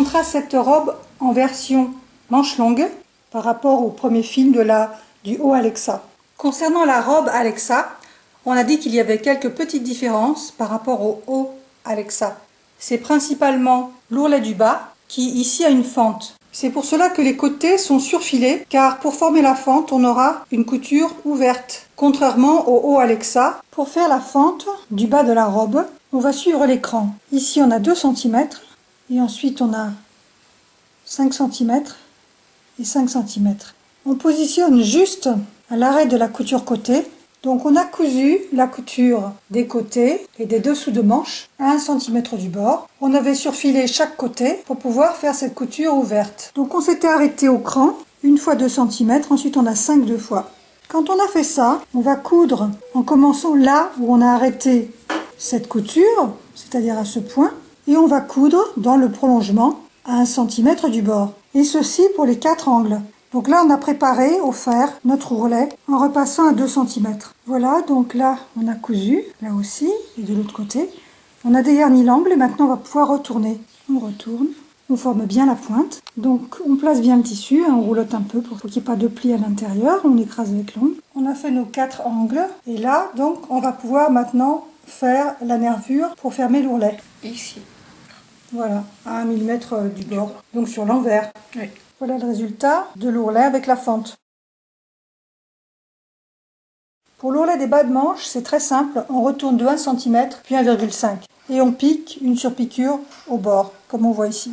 montera cette robe en version manche longue par rapport au premier fil du haut Alexa. Concernant la robe Alexa, on a dit qu'il y avait quelques petites différences par rapport au haut Alexa. C'est principalement l'ourlet du bas qui ici a une fente. C'est pour cela que les côtés sont surfilés, car pour former la fente, on aura une couture ouverte. Contrairement au haut Alexa, pour faire la fente du bas de la robe, on va suivre l'écran. Ici on a 2 cm et ensuite on a 5 cm et 5 cm. On positionne juste à l'arrêt de la couture côté. Donc on a cousu la couture des côtés et des dessous de manche à 1 cm du bord. On avait surfilé chaque côté pour pouvoir faire cette couture ouverte. Donc on s'était arrêté au cran, une fois 2 cm, ensuite on a 5 deux fois. Quand on a fait ça, on va coudre en commençant là où on a arrêté cette couture, c'est-à-dire à ce point, et on va coudre dans le prolongement à 1 cm du bord. Et ceci pour les 4 angles. Donc là, on a préparé au fer notre ourlet en repassant à 2 cm. Voilà, donc là, on a cousu, là aussi, et de l'autre côté. On a dégarni l'angle et maintenant, on va pouvoir retourner. On retourne, on forme bien la pointe. Donc, on place bien le tissu, on roulotte un peu pour qu'il n'y ait pas de plis à l'intérieur. On écrase avec l'ongle. On a fait nos 4 angles. Et là, donc, on va pouvoir maintenant faire la nervure pour fermer l'ourlet. Ici. Voilà, à 1 mm du bord, donc sur l'envers. Oui. Voilà le résultat de l'ourlet avec la fente. Pour l'ourlet des bas de manche, c'est très simple, on retourne de 1 cm puis 1,5 et on pique une surpiqûre au bord, comme on voit ici.